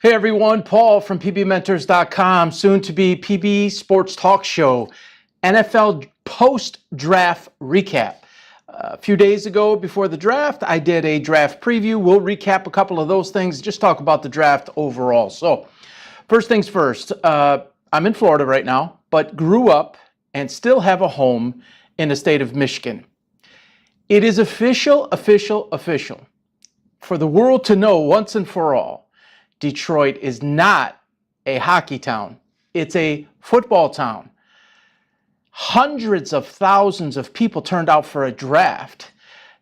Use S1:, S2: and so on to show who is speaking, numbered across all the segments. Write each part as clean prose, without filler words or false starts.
S1: Hey everyone, Paul from pbmentors.com, soon to be PB Sports Talk Show, NFL post-draft recap. A few days ago before the draft, I did a draft preview. We'll recap a couple of those things, just talk about the draft overall. So first things first, I'm in Florida right now, but grew up and still have a home in the state of Michigan. It is official for the world to know once and for all, Detroit is not a hockey town. It's a football town. Hundreds of thousands of people turned out for a draft.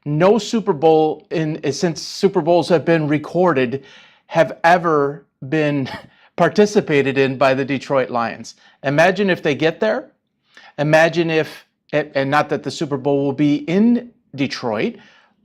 S1: No Super Bowl, since Super Bowls have been recorded, have ever been participated in by the Detroit Lions. Imagine if they get there. Imagine if, and not that the Super Bowl will be in Detroit,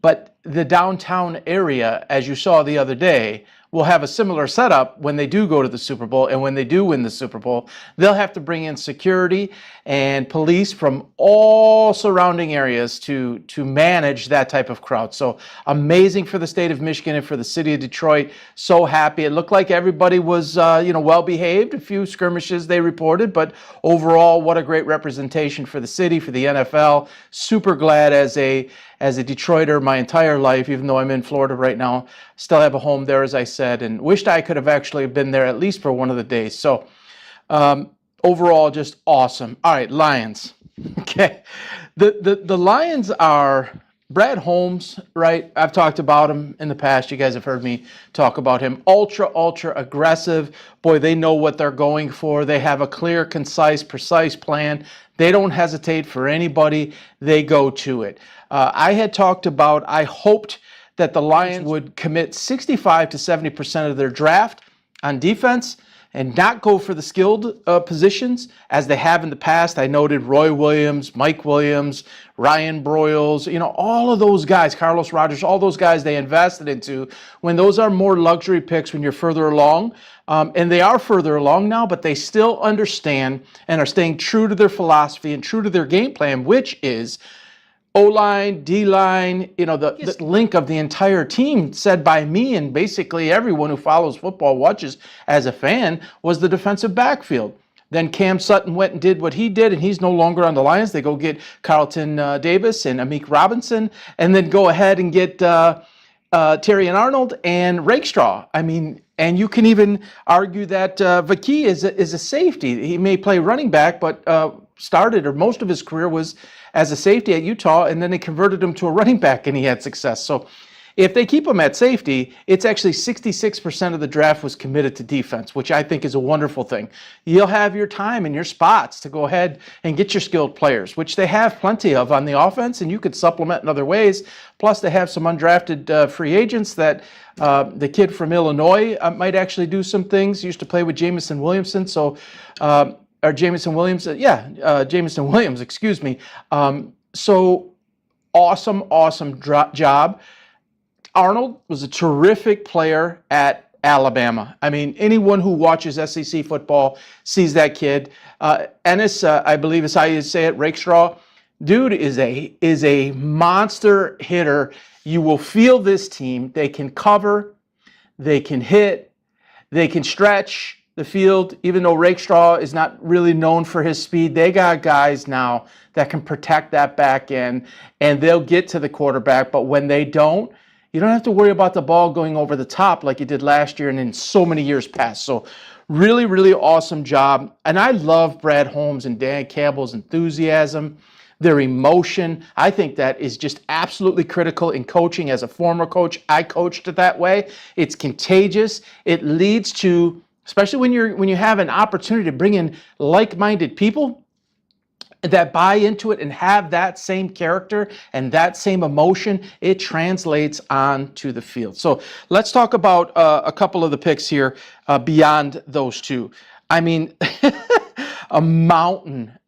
S1: but the downtown area, as you saw the other day, will have a similar setup when they do go to the Super Bowl. And when they do win the Super Bowl, they'll have to bring in security and police from all surrounding areas to manage that type of crowd. So amazing for the state of Michigan and for the city of Detroit. So happy. It looked like everybody was well behaved. A few skirmishes they reported, but overall, what a great representation for the city, for the NFL. Super glad as a Detroiter my entire life, even though I'm in Florida right now, still have a home there, as I said, and wished I could have actually been there at least for one of the days. So overall, just awesome. All right, Lions. Okay. The Lions are Brad Holmes, right? I've talked about him in the past. You guys have heard me talk about him. Ultra aggressive. Boy, they know what they're going for. They have a clear, concise, precise plan. They don't hesitate for anybody. They go to it. I had talked about, I hoped that the Lions would commit 65 to 70% of their draft on defense and not go for the skilled positions as they have in the past. I noted Roy Williams, Mike Williams, Ryan Broyles, all of those guys, Carlos Rogers, all those guys they invested into when those are more luxury picks when you're further along. And they are further along now, but they still understand and are staying true to their philosophy and true to their game plan, which is O-line, D-line, the link of the entire team said by me and basically everyone who follows football, watches as a fan, was the defensive backfield. Then Cam Sutton went and did what he did, and he's no longer on the Lions. They go get Carlton Davis and Amik Robinson, and then go ahead and get Terry and Arnold and Rakestraw. And you can even argue that Vaki is a safety. He may play running back, but started, or most of his career was as a safety at Utah, and then they converted him to a running back and he had success. So if they keep him at safety, it's actually 66% of the draft was committed to defense, which I think is a wonderful thing. You'll have your time and your spots to go ahead and get your skilled players, which they have plenty of on the offense, and you could supplement in other ways. Plus, they have some undrafted free agents that the kid from Illinois might actually do some things. He used to play with Jameson Williamson, Jameson Williams, excuse me. So awesome job. Arnold was a terrific player at Alabama. Anyone who watches SEC football sees that kid. Ennis, I believe is how you say it, Rakestraw. Dude is a monster hitter. You will feel this team. They can cover, they can hit, they can stretch the field. Even though Rakestraw is not really known for his speed, they got guys now that can protect that back end, and they'll get to the quarterback. But when they don't, you don't have to worry about the ball going over the top like you did last year and in so many years past. So really awesome job. And I love Brad Holmes and Dan Campbell's enthusiasm, their emotion. I think that is just absolutely critical in coaching. As a former coach, I coached it that way. It's contagious. It leads to, especially when you have an opportunity to bring in like-minded people that buy into it and have that same character and that same emotion, it translates onto the field. So let's talk about a couple of the picks here beyond those two. A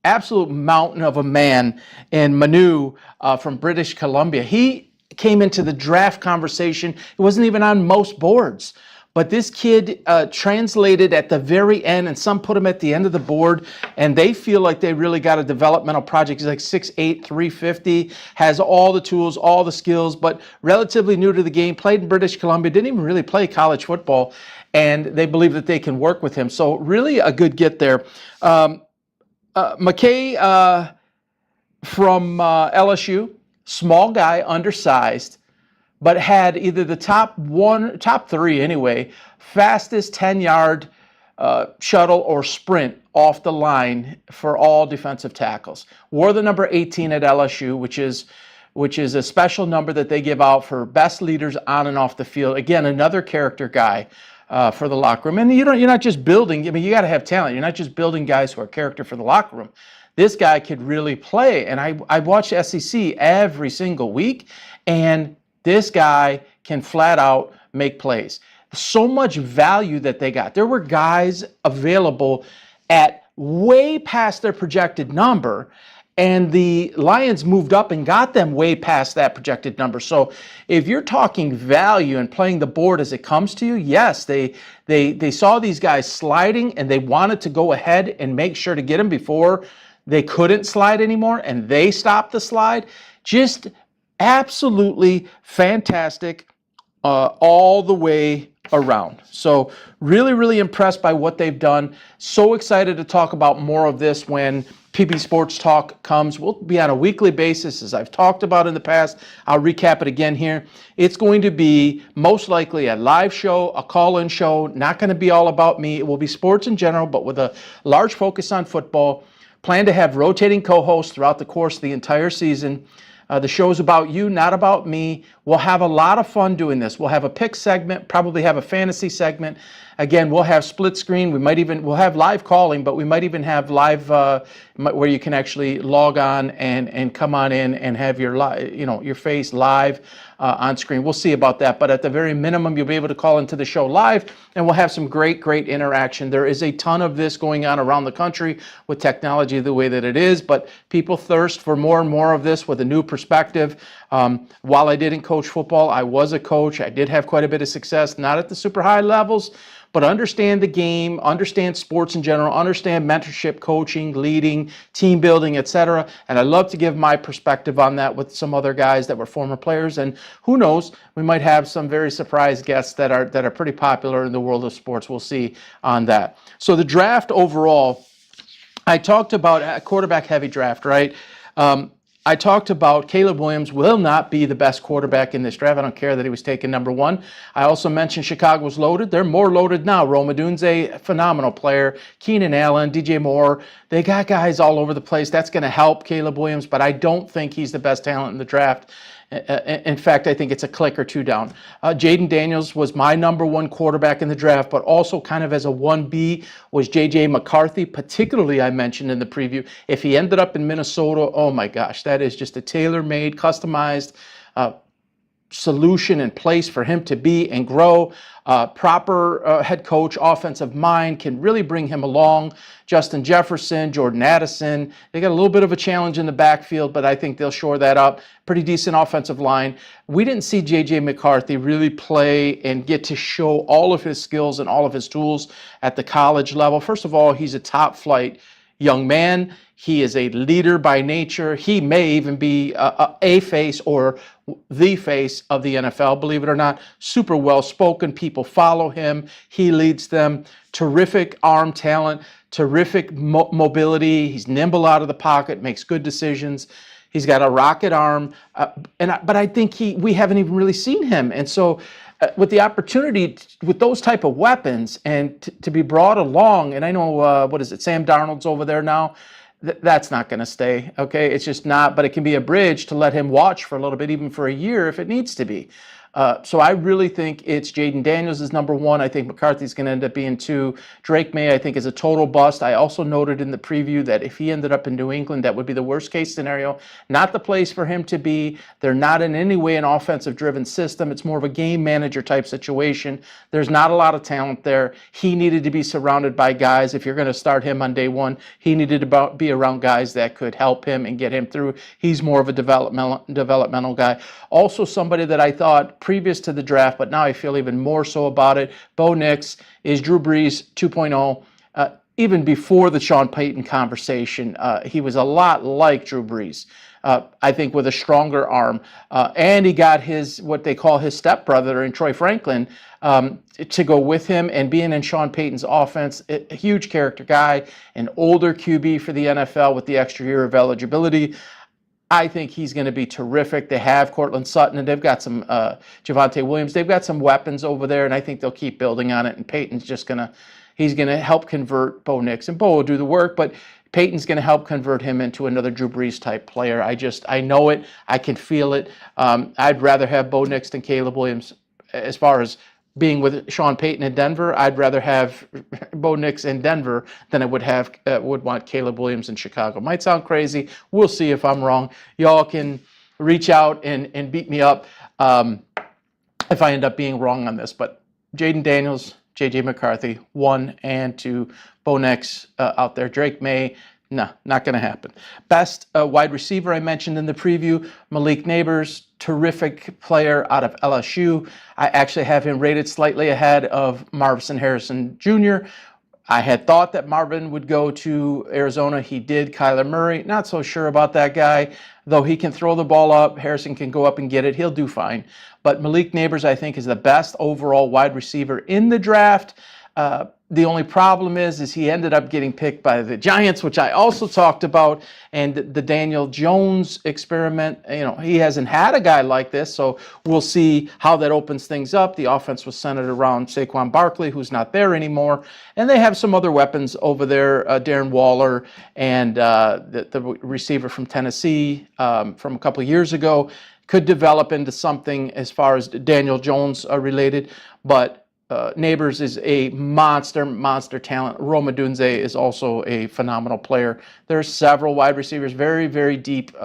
S1: absolute mountain of a man in Manu from British Columbia. He came into the draft conversation. It wasn't even on most boards. but this kid translated at the very end, and some put him at the end of the board, and they feel like they really got a developmental project. He's like 6'8", 350, has all the tools, all the skills, but relatively new to the game, played in British Columbia, didn't even really play college football, and they believe that they can work with him. So really a good get there. McKay from LSU, small guy, undersized, but had either the top three anyway, fastest 10-yard shuttle or sprint off the line for all defensive tackles. Wore the number 18 at LSU, which is a special number that they give out for best leaders on and off the field. Again, another character guy for the locker room. And you're not just building, I mean, you got to have talent. You're not just building guys who are character for the locker room. This guy could really play. And I watched SEC every single week, and this guy can flat out make plays. So much value that they got. There were guys available at way past their projected number, and the Lions moved up and got them way past that projected number. So if you're talking value and playing the board as it comes to you, yes, they saw these guys sliding, and they wanted to go ahead and make sure to get them before they couldn't slide anymore, and they stopped the slide. Just absolutely fantastic all the way around. So really, really impressed by what they've done. So excited to talk about more of this when PB Sports Talk comes. We'll be on a weekly basis, as I've talked about in the past. I'll recap it again here. It's going to be most likely a live show, a call-in show, not going to be all about me. It will be sports in general, but with a large focus on football. Plan to have rotating co-hosts throughout the course of the entire season. The show's about you, not about me. We'll have a lot of fun doing this. We'll have a pick segment, probably have a fantasy segment. Again, we'll have split screen. We'll have live calling, but we might even have live where you can actually log on and come on in and have your face live on screen. We'll see about that, but at the very minimum, you'll be able to call into the show live, and we'll have some great interaction. There is a ton of this going on around the country with technology the way that it is, but people thirst for more and more of this with a new perspective. While I didn't coach football, I was a coach. I did have quite a bit of success, not at the super high levels, but understand the game, understand sports in general, understand mentorship, coaching, leading, team building, etc. And I love to give my perspective on that with some other guys that were former players. And who knows, we might have some very surprise guests that are pretty popular in the world of sports. We'll see on that. So the draft overall, I talked about a quarterback heavy draft, right? I talked about Caleb Williams will not be the best quarterback in this draft. I don't care that he was taken number one. I also mentioned Chicago was loaded. They're more loaded now. Rome Odunze, phenomenal player. Keenan Allen, DJ Moore. They got guys all over the place. That's going to help Caleb Williams, but I don't think he's the best talent in the draft. In fact, I think it's a click or two down. Jaden Daniels was my number one quarterback in the draft, but also kind of as a 1B was J.J. McCarthy, particularly I mentioned in the preview. If he ended up in Minnesota, oh my gosh, that is just a tailor-made, customized solution and place for him to be and grow. Proper head coach, offensive mind can really bring him along. Justin Jefferson, Jordan Addison, they got a little bit of a challenge in the backfield, but I think they'll shore that up. Pretty decent offensive line. We didn't see J.J. McCarthy really play and get to show all of his skills and all of his tools at the college level. First of all, he's a top flight young man. He is a leader by nature. He may even be a face or the face of the NFL, believe it or not. Super well-spoken. People follow him. He leads them. Terrific arm talent, terrific mobility. He's nimble out of the pocket, makes good decisions. He's got a rocket arm, but I think we haven't even really seen him. And so with the opportunity, with those type of weapons, and to be brought along, and I know, Sam Darnold's over there now. That's not going to stay, okay? It's just not, but it can be a bridge to let him watch for a little bit, even for a year if it needs to be. So I really think it's Jaden Daniels is number one. I think McCarthy's going to end up being two. Drake May, I think, is a total bust. I also noted in the preview that if he ended up in New England, that would be the worst case scenario. Not the place for him to be. They're not in any way an offensive-driven system. It's more of a game manager type situation. There's not a lot of talent there. He needed to be surrounded by guys. If you're going to start him on day one, he needed to be around guys that could help him and get him through. He's more of a developmental guy. Also somebody that I thought previous to the draft, but now I feel even more so about it. Bo Nix is Drew Brees 2.0. Even before the Sean Payton conversation, he was a lot like Drew Brees. I think with a stronger arm, and he got his what they call his stepbrother in Troy Franklin to go with him, and being in Sean Payton's offense, a huge character guy, an older QB for the NFL with the extra year of eligibility. I think he's going to be terrific. They have Cortland Sutton, and they've got some Javonte Williams. They've got some weapons over there, and I think they'll keep building on it. And Payton's just he's going to help convert Bo Nix, and Bo will do the work, but Payton's going to help convert him into another Drew Brees type player. I know it. I can feel it. I'd rather have Bo Nix than Caleb Williams. As far as being with Sean Payton in Denver, I'd rather have Bo Nix in Denver than I would want Caleb Williams in Chicago. Might sound crazy. We'll see if I'm wrong. Y'all can reach out and beat me up if I end up being wrong on this. But Jayden Daniels, J.J. McCarthy, 1 and 2. Bo Nix out there. Drake May, no, not going to happen. Best wide receiver I mentioned in the preview, Malik Nabers, terrific player out of LSU. I actually have him rated slightly ahead of Marvin Harrison Jr. I had thought that Marvin would go to Arizona. He did. Kyler Murray, not so sure about that guy. Though he can throw the ball up, Harrison can go up and get it. He'll do fine. But Malik Nabers, I think, is the best overall wide receiver in the draft. The only problem is he ended up getting picked by the Giants, which I also talked about, and the Daniel Jones experiment. He hasn't had a guy like this, so we'll see how that opens things up. The offense was centered around Saquon Barkley, who's not there anymore, and they have some other weapons over there, Darren Waller and the receiver from Tennessee from a couple of years ago could develop into something as far as Daniel Jones related, but Nabers is a monster talent. Rome Odunze is also a phenomenal player. There are several wide receivers, very, very deep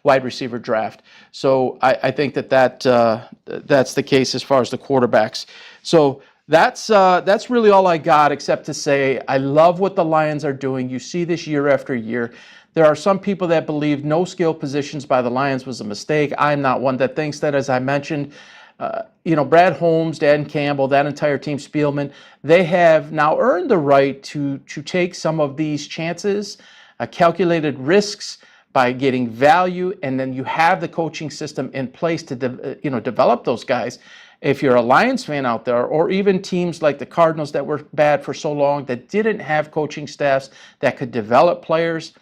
S1: wide receiver draft. So I think that's the case as far as the quarterbacks. So that's really all I got, except to say I love what the Lions are doing. You see this year after year. There are some people that believe no skill positions by the Lions was a mistake. I'm not one that thinks that, as I mentioned. Brad Holmes, Dan Campbell, that entire team, Spielman, they have now earned the right to take some of these chances, calculated risks by getting value, and then you have the coaching system in place to develop those guys. If you're a Lions fan out there, or even teams like the Cardinals that were bad for so long, that didn't have coaching staffs that could develop players,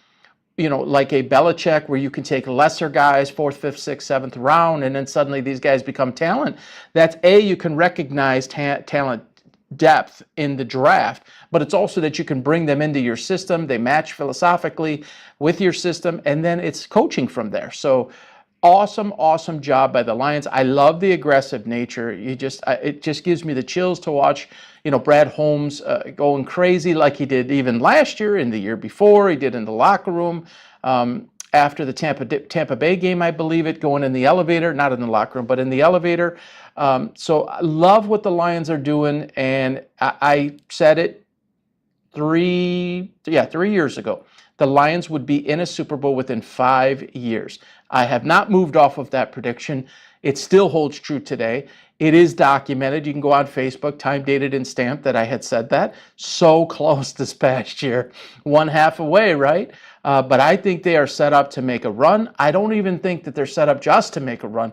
S1: like a Belichick, where you can take lesser guys, 4th, 5th, 6th, 7th round, and then suddenly these guys become talent. That's you can recognize talent depth in the draft, but it's also that you can bring them into your system. They match philosophically with your system, and then it's coaching from there. So awesome job by the Lions. I love the aggressive nature. It just gives me the chills to watch, Brad Holmes going crazy like he did even last year and the year before. He did in the locker room after the Tampa Bay game, I believe it, going in the elevator, not in the locker room, but in the elevator. So I love what the Lions are doing, and I said it 3 years ago. The Lions would be in a Super Bowl within 5 years. I have not moved off of that prediction. It still holds true today. It is documented. You can go on Facebook, time dated and stamped, that I had said that. So close this past year. 1/2 away, right? But I think they are set up to make a run. I don't even think that they're set up just to make a run.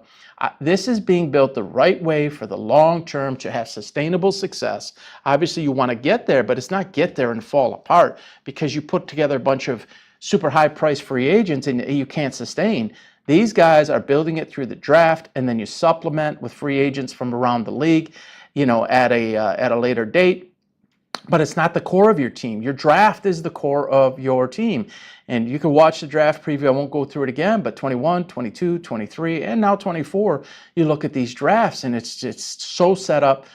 S1: This is being built the right way for the long term to have sustainable success. Obviously, you want to get there, but it's not get there and fall apart because you put together a bunch of super high price free agents and you can't sustain. These guys are building it through the draft, and then you supplement with free agents from around the league, at a later date. But it's not the core of your team. Your draft is the core of your team. And you can watch the draft preview. I won't go through it again, but 21, 22, 23, and now 24, you look at these drafts, and it's so set up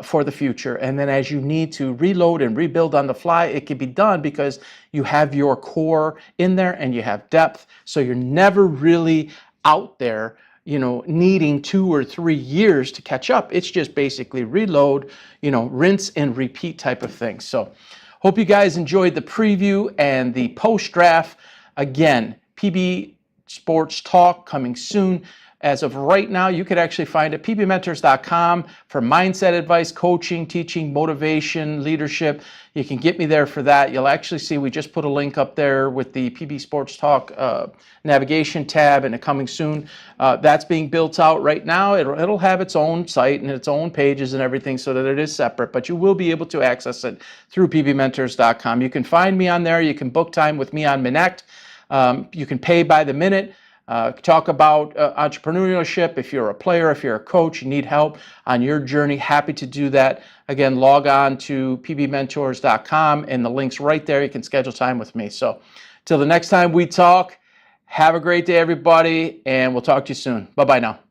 S1: for the future. And then as you need to reload and rebuild on the fly, it can be done because you have your core in there and you have depth. So you're never really out there, needing 2 or 3 years to catch up. It's just basically reload, rinse and repeat type of thing. So hope you guys enjoyed the preview and the post-draft. Again, PB Sports Talk coming soon. as of right now, you could actually find it pbmentors.com for mindset advice, coaching, teaching, motivation, leadership. You can get me there for that. You'll actually see we just put a link up there with the PB Sports Talk navigation tab, and it coming soon. That's being built out right now. It'll have its own site and its own pages and everything so that it is separate, but you will be able to access it through pbmentors.com. You can find me on there. You can book time with me on Minect. You can pay by the minute. Talk about entrepreneurship. If you're a player, if you're a coach, you need help on your journey, happy to do that. Again, log on to pbmentors.com and the link's right there. You can schedule time with me. So till the next time we talk, have a great day, everybody, and we'll talk to you soon. Bye-bye now.